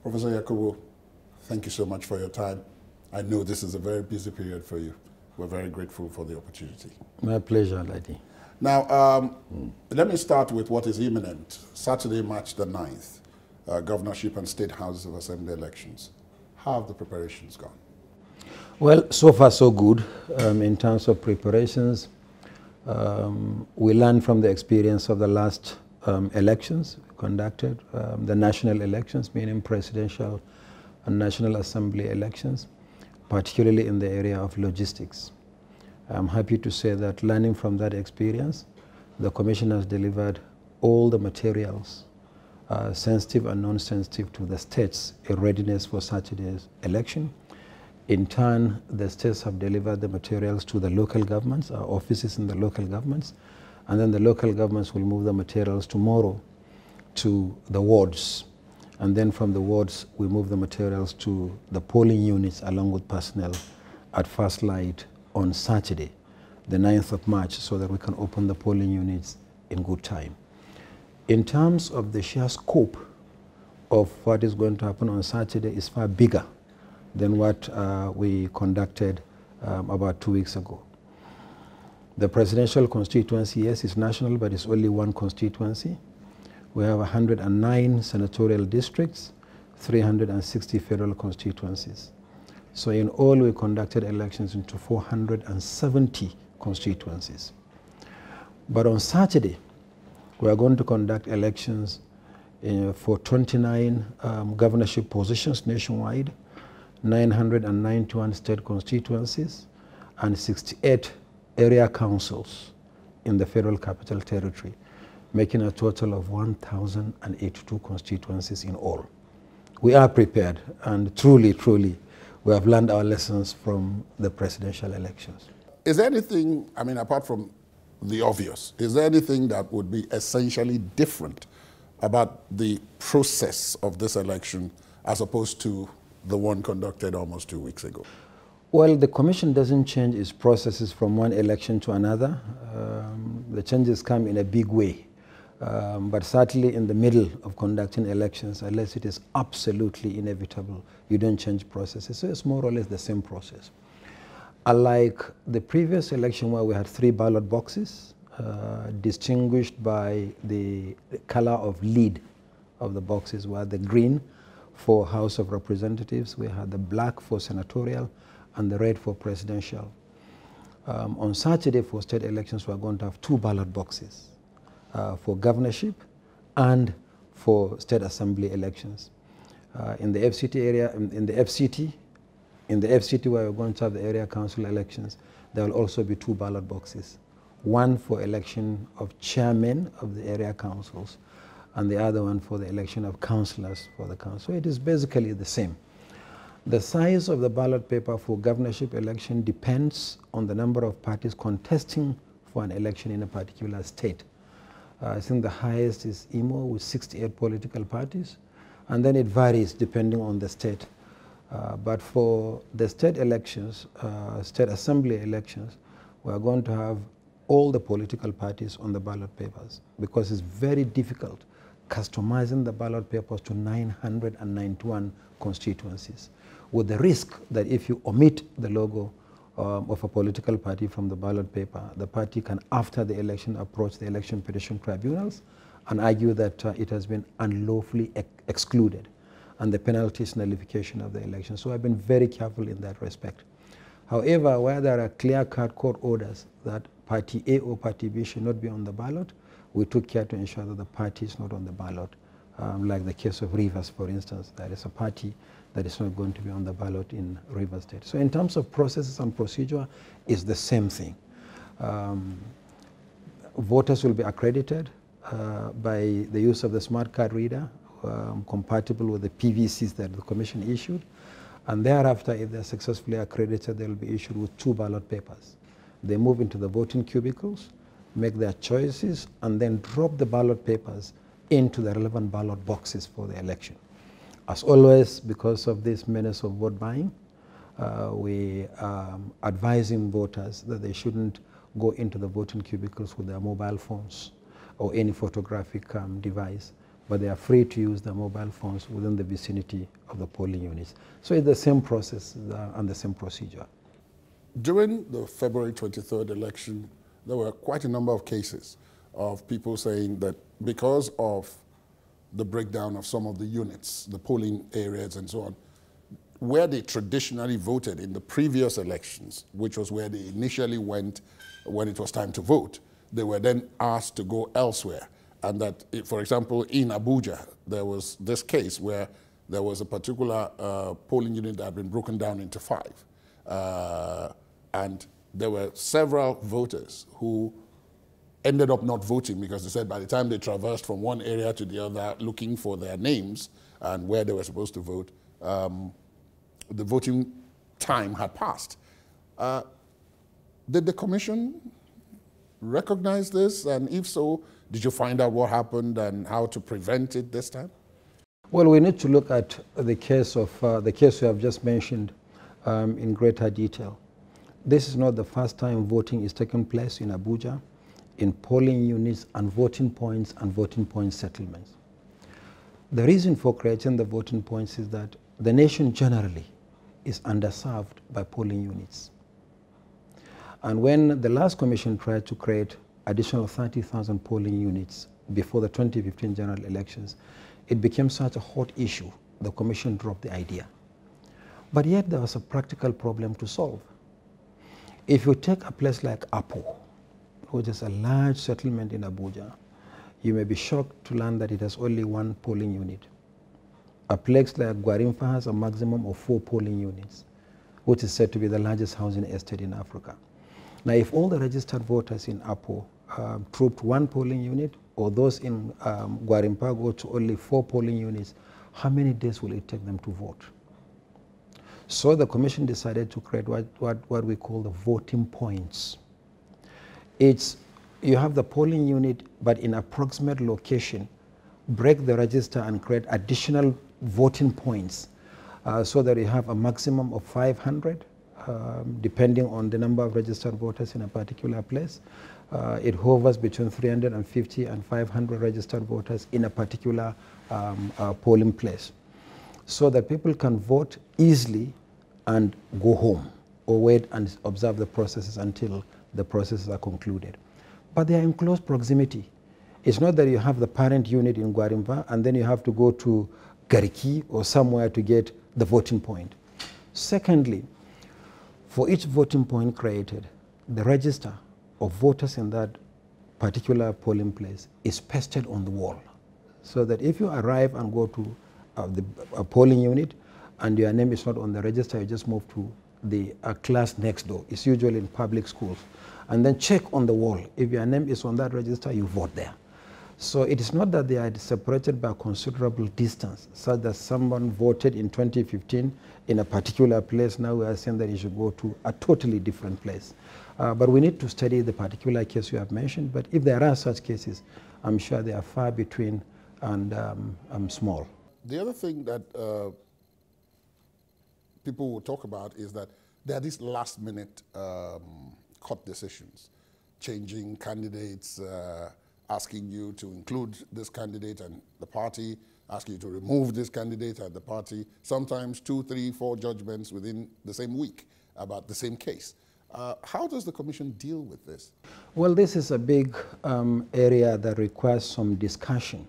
Professor Yakubu, thank you so much for your time. I know this is a very busy period for you. We're very grateful for the opportunity. My pleasure, lady. Now, let me start with what is imminent. Saturday, March the 9th, governorship and state houses of assembly elections. How have the preparations gone? Well, so far so good in terms of preparations. We learned from the experience of the last elections conducted, the national elections, meaning presidential and National Assembly elections, particularly in the area of logistics. I'm happy to say that learning from that experience, the Commission has delivered all the materials, sensitive and non-sensitive, to the states in readiness for Saturday's election. In turn, the states have delivered the materials to the local governments, our offices in the local governments, and then the local governments will move the materials tomorrow to the wards. And then from the wards, we move the materials to the polling units along with personnel at first light on Saturday, the 9th of March, so that we can open the polling units in good time. In terms of the sheer scope of what is going to happen on Saturday is far bigger than what we conducted about 2 weeks ago. The presidential constituency, yes, is national, but it's only one constituency. We have 109 senatorial districts, 360 federal constituencies. So in all, we conducted elections into 470 constituencies. But on Saturday, we are going to conduct elections for 29 governorship positions nationwide, 991 state constituencies, and 68 area councils in the Federal Capital Territory, making a total of 1,082 constituencies in all. We are prepared, and truly, truly, we have learned our lessons from the presidential elections. Is there anything, I mean, apart from the obvious, is there anything that would be essentially different about the process of this election as opposed to the one conducted almost 2 weeks ago? Well, the Commission doesn't change its processes from one election to another. The changes come in a big way. But certainly in the middle of conducting elections, unless it is absolutely inevitable, you don't change processes. So it's more or less the same process. Unlike the previous election where we had 3 ballot boxes, distinguished by the color of lead of the boxes, were the green for House of Representatives, we had the black for senatorial, and the red for presidential. On Saturday for state elections, we are going to have 2 ballot boxes. For governorship and for state assembly elections. In the FCT area, in the FCT where we're going to have the area council elections, there will also be 2 ballot boxes. One for election of chairmen of the area councils, and the other one for the election of councillors for the council. So it is basically the same. The size of the ballot paper for governorship election depends on the number of parties contesting for an election in a particular state. I think the highest is Imo with 68 political parties, and then it varies depending on the state. But for the state elections, state assembly elections, we are going to have all the political parties on the ballot papers, because it's very difficult customizing the ballot papers to 991 constituencies, with the risk that if you omit the logo of a political party from the ballot paper, the party can, after the election, approach the election petition tribunals and argue that it has been unlawfully excluded, and the penalty is nullification of the election. So I've been very careful in that respect. However, where there are clear-cut court orders that party A or party B should not be on the ballot, we took care to ensure that the party is not on the ballot. Like the case of Rivers, for instance, there is a party that is not going to be on the ballot in Rivers State. So in terms of processes and procedure, it's the same thing. Voters will be accredited by the use of the smart card reader, compatible with the PVCs that the Commission issued. And thereafter, if they're successfully accredited, they'll be issued with 2 ballot papers. They move into the voting cubicles, make their choices, and then drop the ballot papers into the relevant ballot boxes for the election. As always, because of this menace of vote buying, we are advising voters that they shouldn't go into the voting cubicles with their mobile phones or any photographic device, but they are free to use their mobile phones within the vicinity of the polling units. So it's the same process and the same procedure. During the February 23rd election, there were quite a number of cases of people saying that because of the breakdown of some of the units, the polling areas and so on, where they traditionally voted in the previous elections, which was where they initially went when it was time to vote, they were then asked to go elsewhere. And that, for example, in Abuja, there was this case where there was a particular polling unit that had been broken down into 5. And there were several voters who ended up not voting because they said by the time they traversed from one area to the other looking for their names and where they were supposed to vote, the voting time had passed. Did the commission recognize this? And if so, did you find out what happened and how to prevent it this time? Well, we need to look at the case of the case you have just mentioned in greater detail. This is not the first time voting is taking place in Abuja, in polling units and voting points settlements. The reason for creating the voting points is that the nation generally is underserved by polling units. And when the last commission tried to create additional 30,000 polling units before the 2015 general elections, it became such a hot issue, the commission dropped the idea. But yet there was a practical problem to solve. If you take a place like Apo, which is a large settlement in Abuja, you may be shocked to learn that it has only 1 polling unit. A place like Gwarimpa has a maximum of 4 polling units, which is said to be the largest housing estate in Africa. Now, if all the registered voters in Apo trooped 1 polling unit, or those in Gwarimpa go to only 4 polling units, how many days will it take them to vote? So the commission decided to create what we call the voting points. You have the polling unit, but in approximate location, break the register and create additional voting points so that you have a maximum of 500, depending on the number of registered voters in a particular place. It hovers between 350 and 500 registered voters in a particular polling place, so that people can vote easily and go home or wait and observe the processes until the processes are concluded. But they are in close proximity. It's not that you have the parent unit in Gwarimpa and then you have to go to Gariki or somewhere to get the voting point. Secondly, for each voting point created, the register of voters in that particular polling place is pasted on the wall, so that if you arrive and go to a polling unit and your name is not on the register, you just move to the class next door. It's usually in public schools. And then check on the wall. If your name is on that register, you vote there. So it is not that they are separated by a considerable distance, such that someone voted in 2015 in a particular place. Now we are saying that you should go to a totally different place. But we need to study the particular case you have mentioned. But if there are such cases, I'm sure they are far between and small. The other thing that people will talk about is that there are these last-minute court decisions, changing candidates, asking you to include this candidate and the party, asking you to remove this candidate and the party, sometimes 2, 3, 4 judgments within the same week about the same case. How does the commission deal with this? Well, this is a big area that requires some discussion,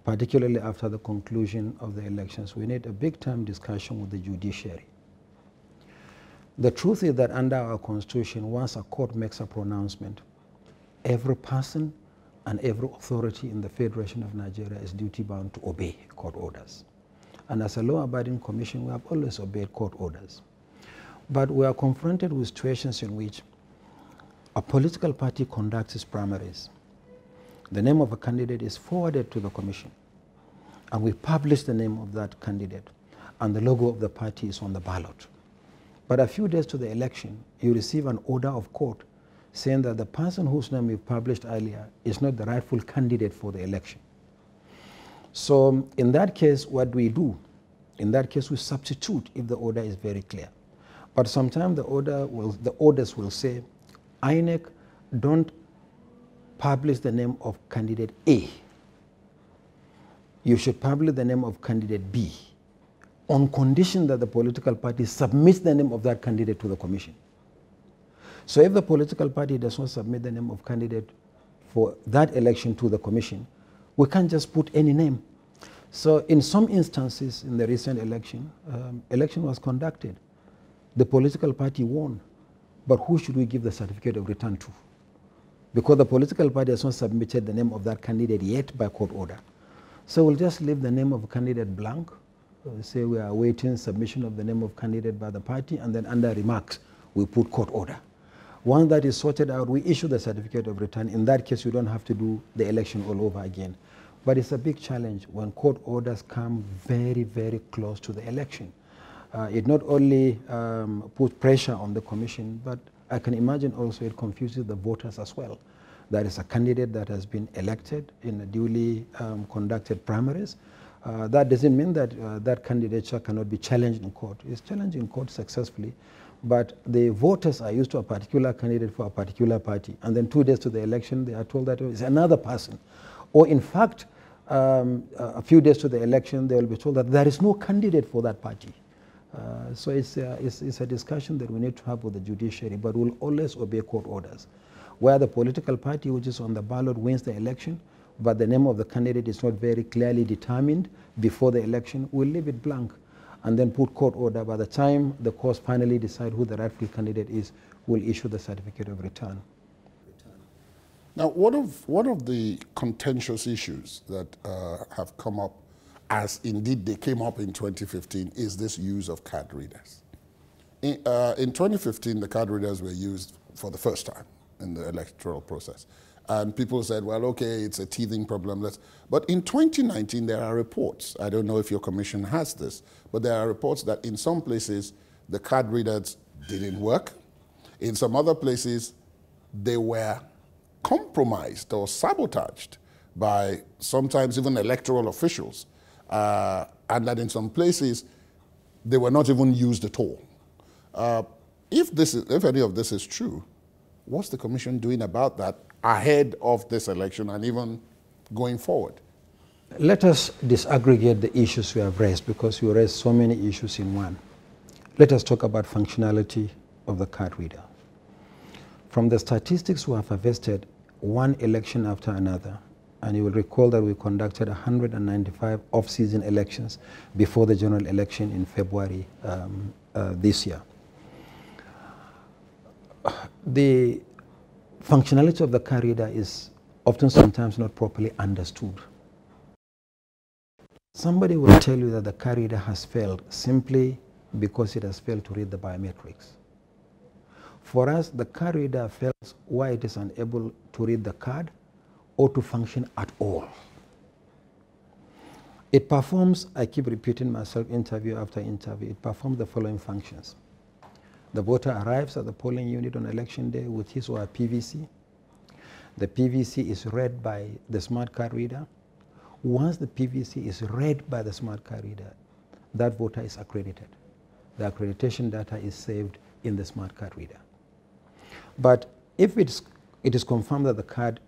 particularly after the conclusion of the elections. We need a big-time discussion with the judiciary. The truth is that under our constitution, once a court makes a pronouncement, every person and every authority in the Federation of Nigeria is duty-bound to obey court orders. And as a law-abiding commission, we have always obeyed court orders. But we are confronted with situations in which a political party conducts its primaries. The name of a candidate is forwarded to the commission, and we publish the name of that candidate, and the logo of the party is on the ballot. But a few days to the election, you receive an order of court saying that the person whose name we published earlier is not the rightful candidate for the election. So in that case, what do we do? In that case, we substitute if the order is very clear. But sometimes the orders will say, INEC, don't publish the name of candidate A. you should publish the name of candidate B on condition that the political party submits the name of that candidate to the commission. So if the political party does not submit the name of candidate for that election to the commission, we can't just put any name. So in some instances in the recent election, election was conducted. The political party won, but who should we give the certificate of return to? Because the political party has not submitted the name of that candidate yet by court order. So we'll just leave the name of a candidate blank, say we are awaiting submission of the name of candidate by the party, and then under remarks, we put court order. Once that is sorted out, we issue the certificate of return. In that case, you don't have to do the election all over again. But it's a big challenge when court orders come very, very close to the election. It not only puts pressure on the commission, but I can imagine also it confuses the voters as well. There is a candidate that has been elected in a duly conducted primaries. That doesn't mean that that candidature cannot be challenged in court. It's challenged in court successfully, but the voters are used to a particular candidate for a particular party, and then 2 days to the election, they are told that it's another person. Or in fact, a few days to the election, they will be told that there is no candidate for that party. So it's a discussion that we need to have with the judiciary, but we'll always obey court orders. Where the political party which is on the ballot wins the election, but the name of the candidate is not very clearly determined before the election, we'll leave it blank and then put court order. By the time the courts finally decide who the rightful candidate is, we'll issue the certificate of return. Now, what of the contentious issues that have come up, as indeed they came up in 2015, is this use of card readers? In 2015, the card readers were used for the first time in the electoral process. And people said, well, okay, it's a teething problem. But in 2019, there are reports. I don't know if your commission has this, but there are reports that in some places, the card readers didn't work. In some other places, they were compromised or sabotaged by sometimes even electoral officials. And that in some places, they were not even used at all. If any of this is true, what's the commission doing about that ahead of this election and even going forward? Let us disaggregate the issues we have raised, because you raised so many issues in one. Let us talk about functionality of the card reader. From the statistics we have harvested, one election after another, and you will recall that we conducted 195 off-season elections before the general election in February this year. The functionality of the card reader is often sometimes not properly understood. Somebody will tell you that the card reader has failed simply because it has failed to read the biometrics. For us, the card reader fails why it is unable to read the card or to function at all. It performs, I keep repeating myself interview after interview, it performs the following functions. The voter arrives at the polling unit on election day with his or her PVC. The PVC is read by the smart card reader. Once the PVC is read by the smart card reader, that voter is accredited. The accreditation data is saved in the smart card reader. But if it is confirmed that the card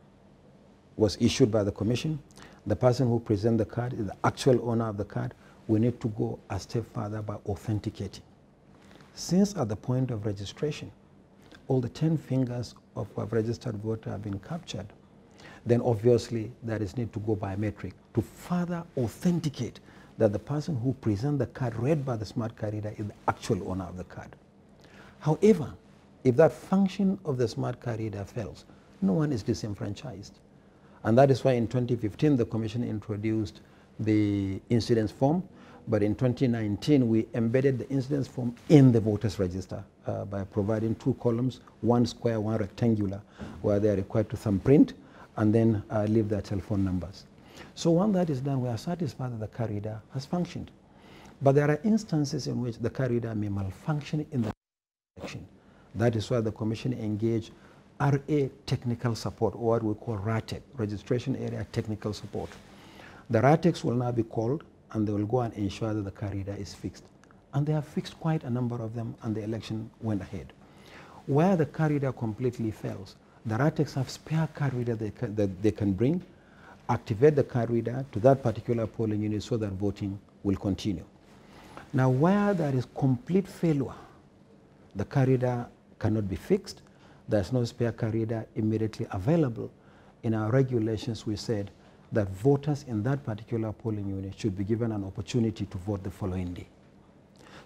was issued by the commission, the person who presents the card is the actual owner of the card, we need to go a step further by authenticating. Since at the point of registration, all the 10 fingers of a registered voter have been captured, then obviously there is need to go biometric to further authenticate that the person who presents the card read by the smart card reader is the actual owner of the card. However, if that function of the smart card reader fails, no one is disenfranchised. And that is why in 2015 the commission introduced the incidence form, but in 2019 we embedded the incidence form in the voters register by providing 2 columns, one square, one rectangular, where they are required to thumbprint and then leave their telephone numbers. So when that is done, we are satisfied that the card reader has functioned. But there are instances in which the card reader may malfunction in the election. That is why the commission engaged RA technical support, or what we call RATEC, Registration Area Technical Support. The RATECs will now be called and they will go and ensure that the card reader is fixed. And they have fixed quite a number of them, and the election went ahead. Where the card reader completely fails, the RATECs have spare card reader that they can bring, activate the card reader to that particular polling unit so that voting will continue. Now, where there is complete failure, the card reader cannot be fixed. There's no spare card reader immediately available. In our regulations, we said that voters in that particular polling unit should be given an opportunity to vote the following day.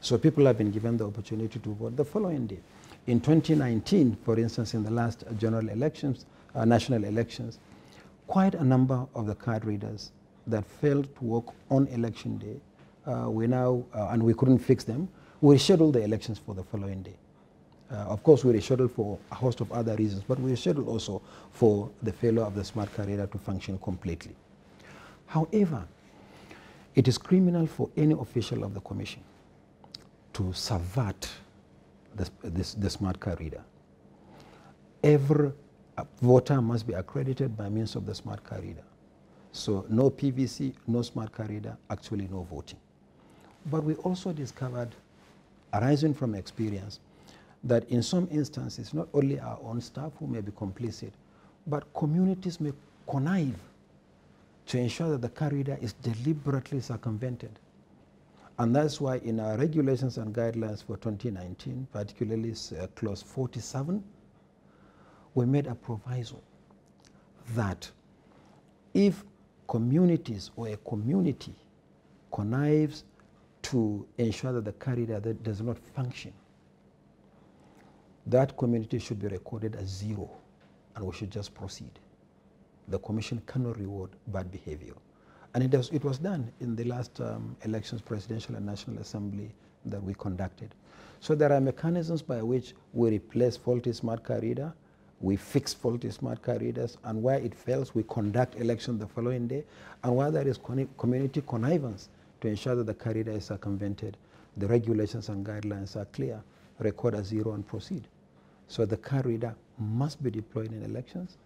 So people have been given the opportunity to vote the following day. In 2019, for instance, in the last general elections, national elections, quite a number of the card readers that failed to work on election day, and we couldn't fix them, we rescheduled the elections for the following day. Of course, we rescheduled for a host of other reasons, but we rescheduled also for the failure of the smart card reader to function completely. However, it is criminal for any official of the commission to subvert the smart card reader. Every voter must be accredited by means of the smart card reader. So no PVC, no smart card reader, actually no voting. But we also discovered, arising from experience, that in some instances, not only our own staff who may be complicit, but communities may connive to ensure that the card reader is deliberately circumvented. And that's why in our regulations and guidelines for 2019, particularly clause 47, we made a proviso that if communities or a community connives to ensure that the card reader does not function, that community should be recorded as 0, and we should just proceed. The commission cannot reward bad behavior. And it was done in the last elections, presidential and national assembly, that we conducted. So there are mechanisms by which we replace faulty smart card reader, we fix faulty smart card readers, and where it fails, we conduct election the following day, and where there is community connivance to ensure that the card reader is circumvented, the regulations and guidelines are clear. Record as 0 and proceed. So the card reader must be deployed in elections.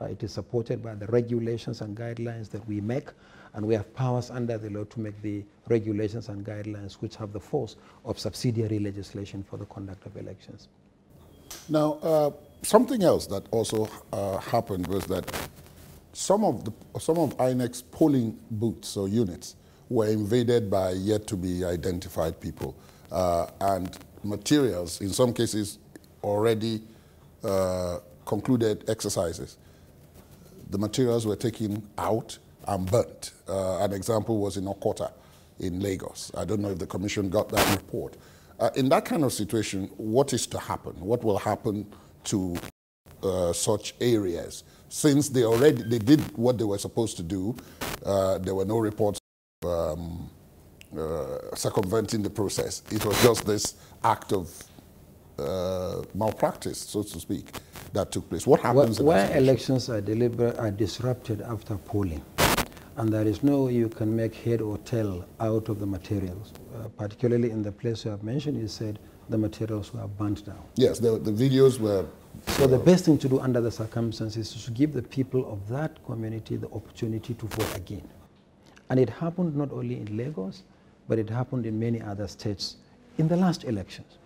It is supported by the regulations and guidelines that we make, and we have powers under the law to make the regulations and guidelines which have the force of subsidiary legislation for the conduct of elections. Now, something else that also happened was that some of INEC's polling booths or units were invaded by yet to be identified people, and materials, in some cases, already concluded exercises. The materials were taken out and burnt. An example was in Okota in Lagos. I don't know if the commission got that report. In that kind of situation, what is to happen? What will happen to such areas? Since they did what they were supposed to do, there were no reports of circumventing the process. It was just this act of malpractice, so to speak, that took place. What happens where elections are disrupted after polling, and there is no way you can make head or tail out of the materials, particularly in the place you have mentioned, you said the materials were burnt down. Yes, the videos were... So the best thing to do under the circumstances is to give the people of that community the opportunity to vote again. And it happened not only in Lagos, but it happened in many other states in the last elections.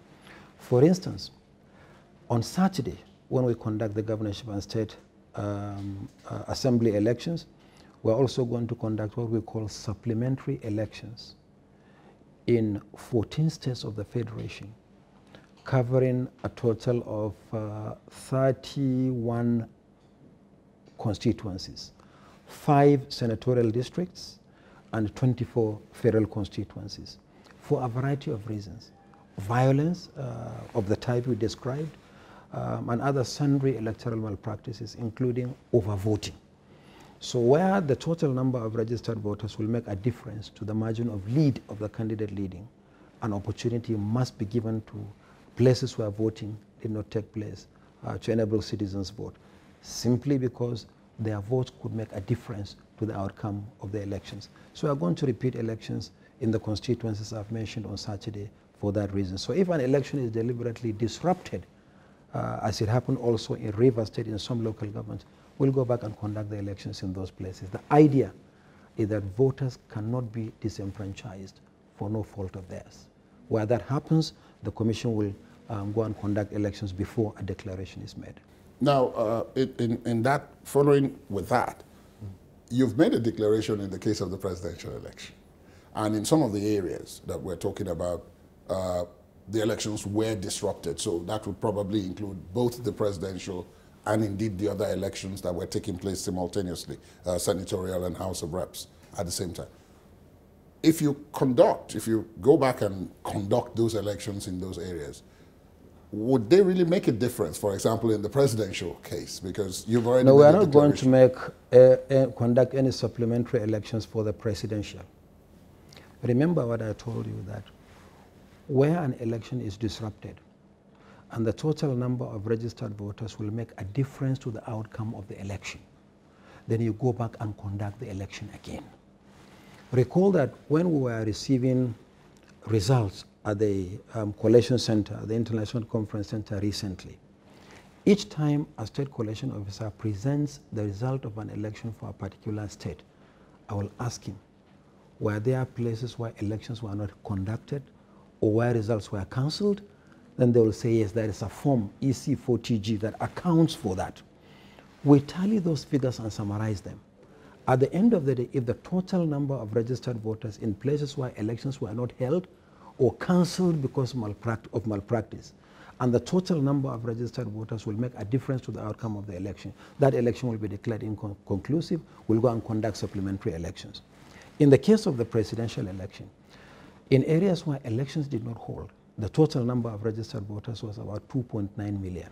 For instance, on Saturday, when we conduct the governorship and state assembly elections, we're also going to conduct what we call supplementary elections in 14 states of the Federation, covering a total of 31 constituencies, 5 senatorial districts, and 24 federal constituencies, for a variety of reasons. Violence of the type we described, and other sundry electoral malpractices, including overvoting. So where the total number of registered voters will make a difference to the margin of lead of the candidate leading, an opportunity must be given to places where voting did not take place to enable citizens vote, simply because their votes could make a difference to the outcome of the elections. So we are going to repeat elections in the constituencies I've mentioned on Saturday for that reason. So if an election is deliberately disrupted, as it happened also in Rivers State in some local governments, we'll go back and conduct the elections in those places. The idea is that voters cannot be disenfranchised for no fault of theirs. Where that happens, the commission will go and conduct elections before a declaration is made. Now, in that, following with that, you've made a declaration in the case of the presidential election. And in some of the areas that we're talking about, the elections were disrupted. So that would probably include both the presidential and indeed the other elections that were taking place simultaneously, senatorial and House of Reps at the same time. If you go back and conduct those elections in those areas, would they really make a difference, for example, in the presidential case? Because you've already No, we are not going to conduct any supplementary elections for the presidential. Remember what I told you, that where an election is disrupted and the total number of registered voters will make a difference to the outcome of the election, then you go back and conduct the election again. Recall that when we were receiving results at the Collation Center, the International Conference Center recently, each time a state collation officer presents the result of an election for a particular state, I will ask him, were there places where elections were not conducted or where results were cancelled? Then they will say, yes, there is a form, EC4TG, that accounts for that. We tally those figures and summarize them. At the end of the day, if the total number of registered voters in places where elections were not held or cancelled because of malpractice, and the total number of registered voters will make a difference to the outcome of the election, that election will be declared inconclusive. We'll go and conduct supplementary elections. In the case of the presidential election, in areas where elections did not hold, the total number of registered voters was about 2.9 million.